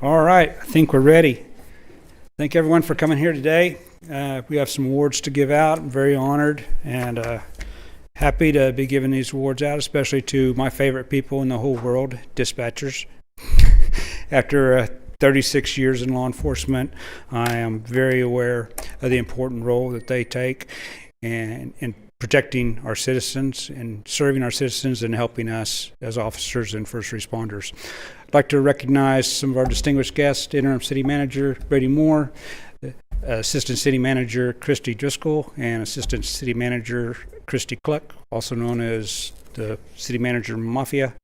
All right, I think we're ready. Thank everyone for coming here today. We have some awards to give out. I'm very honored and happy to be giving these awards out, especially to my favorite people in the whole world, dispatchers. After 36 years in law enforcement, I am very aware of the important role that they take in protecting our citizens and serving our citizens and helping us as officers and first responders. I'd like to recognize some of our distinguished guests, Interim City Manager Brady Moore, Assistant City Manager Christy Driscoll, and Assistant City Manager Christy Cluck, also known as the City Manager Mafia.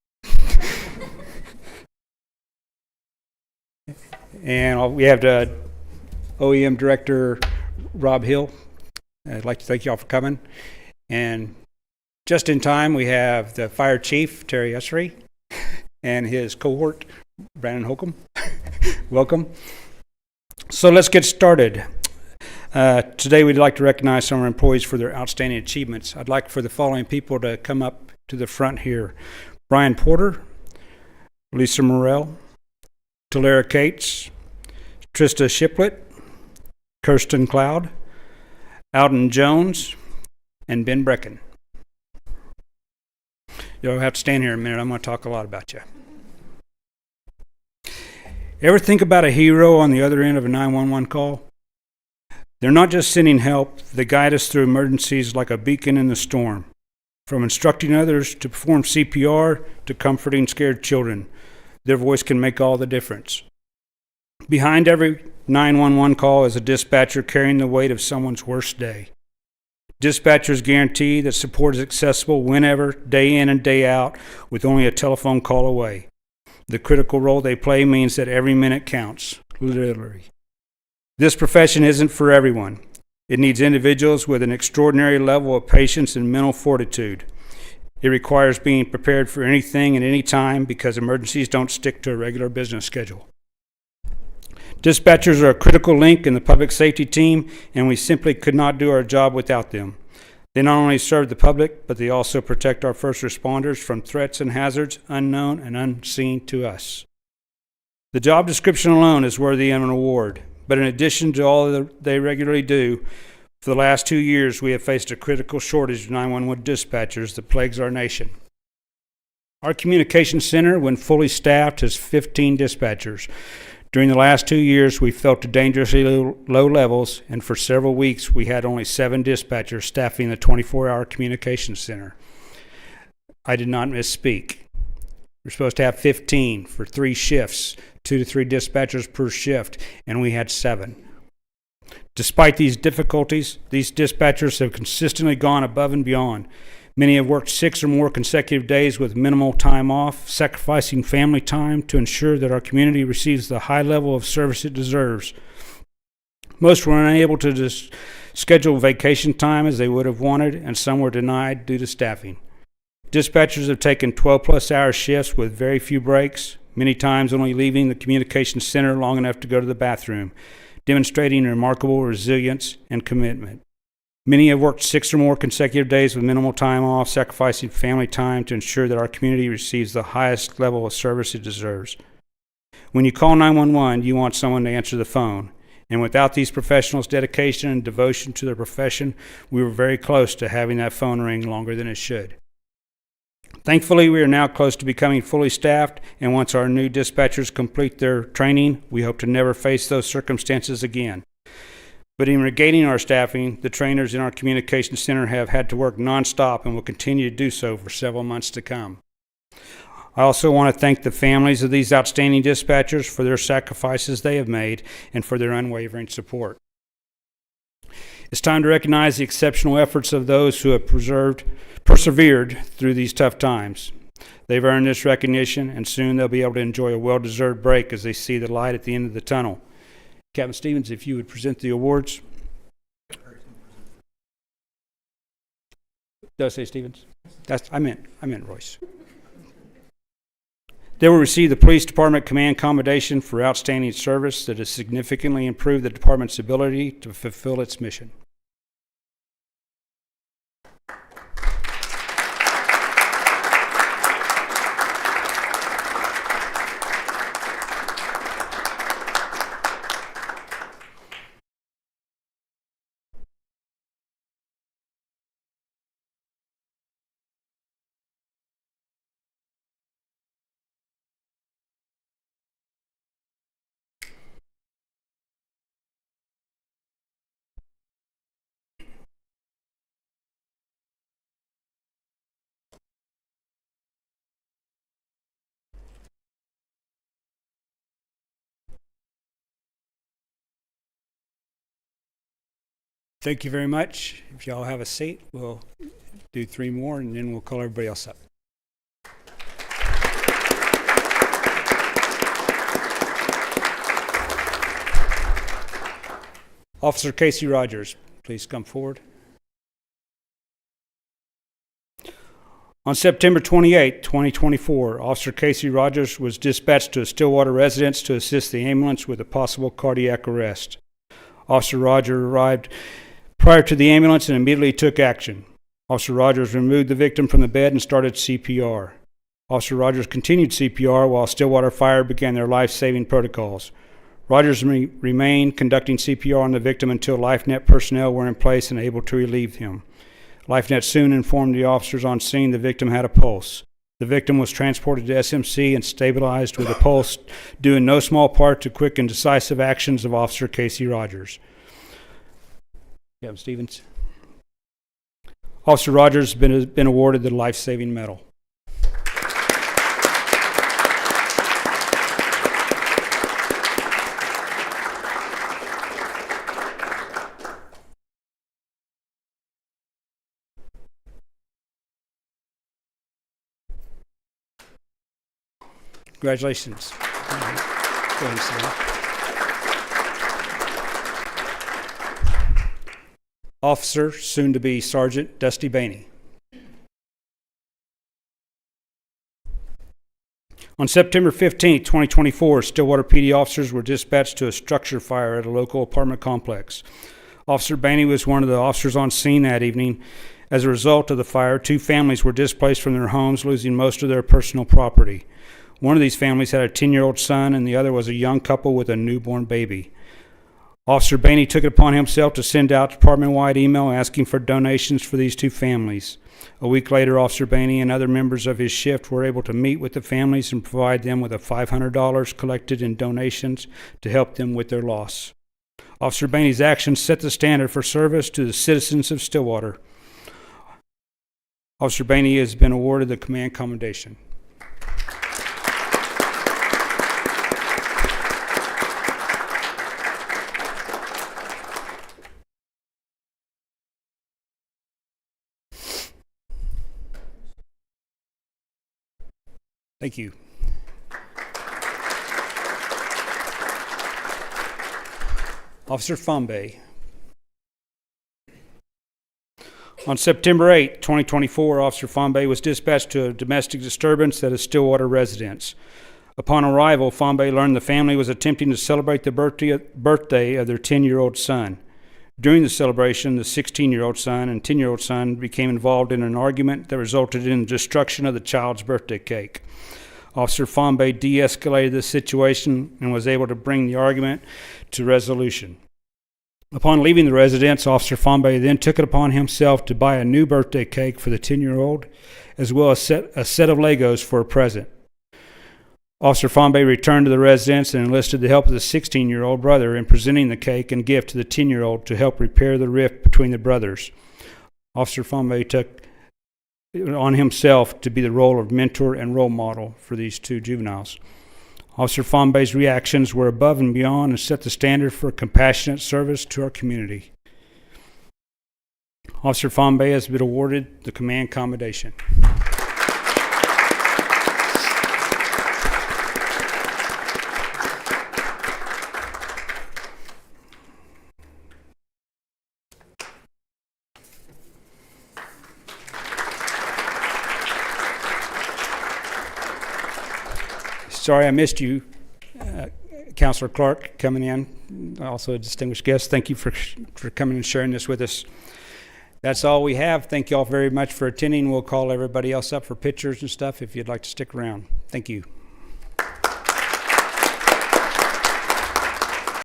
And we have the OEM Director Rob Hill. I'd like to thank you all for coming. And just in time, we have the Fire Chief, Terry Essery, and his cohort, Brandon Holcomb. Welcome. So let's get started. Today we'd like to recognize some of our employees for their outstanding achievements. I'd like for the following people to come up to the front here. Brian Porter, Lisa Morrell, Talara Cates, Trista Shiplet, Kirsten Cloud, Alden Jones, and Ben Brecken. You'll have to stand here a minute. I'm going to talk a lot about you. Ever think about a hero on the other end of a 911 call? They're not just sending help. They guide us through emergencies like a beacon in the storm. From instructing others to perform CPR to comforting scared children, their voice can make all the difference. Behind every 911 call is a dispatcher carrying the weight of someone's worst day. Dispatchers guarantee that support is accessible whenever, day in and day out, with only a telephone call away. The critical role they play means that every minute counts, literally. This profession isn't for everyone. It needs individuals with an extraordinary level of patience and mental fortitude. It requires being prepared for anything and any time because emergencies don't stick to a regular business schedule. Dispatchers are a critical link in the public safety team, and we simply could not do our job without them. They not only serve the public, but they also protect our first responders from threats and hazards unknown and unseen to us. The job description alone is worthy of an award, but in addition to all that they regularly do, for the last 2 years we have faced a critical shortage of 911 dispatchers that plagues our nation. Our communications center, when fully staffed, has 15 dispatchers. During the last 2 years, we felt to dangerously low levels, and for several weeks, we had only 7 dispatchers staffing the 24-hour communications center. I did not misspeak. We're supposed to have 15 for 3 shifts, 2 to 3 dispatchers per shift, and we had 7. Despite these difficulties, these dispatchers have consistently gone above and beyond. Many have worked 6 or more consecutive days with minimal time off, sacrificing family time to ensure that our community receives the high level of service it deserves. Most were unable to schedule vacation time as they would have wanted, and some were denied due to staffing. Dispatchers have taken 12-plus hour shifts with very few breaks, many times only leaving the communications center long enough to go to the bathroom, demonstrating remarkable resilience and commitment. Many have worked 6 or more consecutive days with minimal time off, sacrificing family time to ensure that our community receives the highest level of service it deserves. When you call 911, you want someone to answer the phone. And without these professionals' dedication and devotion to their profession, we were very close to having that phone ring longer than it should. Thankfully, we are now close to becoming fully staffed, and once our new dispatchers complete their training, we hope to never face those circumstances again. But in regaining our staffing, the trainers in our communications center have had to work nonstop and will continue to do so for several months to come. I also want to thank the families of these outstanding dispatchers for their sacrifices they have made and for their unwavering support. It's time to recognize the exceptional efforts of those who have persevered through these tough times. They've earned this recognition, and soon they'll be able to enjoy a well-deserved break as they see the light at the end of the tunnel. Captain Stevens, if you would present the awards. Did I say Stevens? I meant Royce. They will receive the Police Department Command Commendation for outstanding service that has significantly improved the department's ability to fulfill its mission. Thank you very much. If y'all have a seat, we'll do 3 more, and then we'll call everybody else up. Officer Casey Rogers, please come forward. On September 28, 2024, Officer Casey Rogers was dispatched to a Stillwater residence to assist the ambulance with a possible cardiac arrest. Officer Rogers arrived prior to the ambulance and immediately took action. Officer Rogers removed the victim from the bed and started CPR. Officer Rogers continued CPR while Stillwater Fire began their life-saving protocols. Rogers remained conducting CPR on the victim until LifeNet personnel were in place and able to relieve him. LifeNet soon informed the officers on scene the victim had a pulse. The victim was transported to SMC and stabilized with a pulse, due in no small part to quick and decisive actions of Officer Casey Rogers. Kevin Stevens. Officer Rogers has been awarded the Life-Saving Medal. Congratulations. Officer, soon to be Sergeant Dusty Bainey. On September 15, 2024, Stillwater PD officers were dispatched to a structure fire at a local apartment complex. Officer Bainey was one of the officers on scene that evening. As a result of the fire, 2 families were displaced from their homes, losing most of their personal property. One of these families had a 10-year-old son, and the other was a young couple with a newborn baby. Officer Bainey took it upon himself to send out department-wide email asking for donations for these 2 families. A week later, Officer Bainey and other members of his shift were able to meet with the families and provide them with $500 collected in donations to help them with their loss. Officer Bainey's actions set the standard for service to the citizens of Stillwater. Officer Bainey has been awarded the Command Commendation. Thank you. Officer Fombe. On September 8, 2024, Officer Fombe was dispatched to a domestic disturbance at a Stillwater residence. Upon arrival, Fombe learned the family was attempting to celebrate the birthday of their 10-year-old son. During the celebration, the 16-year-old son and 10-year-old son became involved in an argument that resulted in the destruction of the child's birthday cake. Officer Fombe de-escalated the situation and was able to bring the argument to resolution. Upon leaving the residence, Officer Fombe then took it upon himself to buy a new birthday cake for the 10-year-old, as well as a set of Legos for a present. Officer Fombe returned to the residence and enlisted the help of the 16-year-old brother in presenting the cake and gift to the 10-year-old to help repair the rift between the brothers. Officer Fombe took on himself to be the role of mentor and role model for these 2 juveniles. Officer Fombe's reactions were above and beyond and set the standard for compassionate service to our community. Officer Fombe has been awarded the Command Commendation. Sorry I missed you, Councilor Clark, coming in, also a distinguished guest. Thank you for coming and sharing this with us. That's all we have. Thank you all very much for attending. We'll call everybody else up for pictures and stuff if you'd like to stick around. Thank you.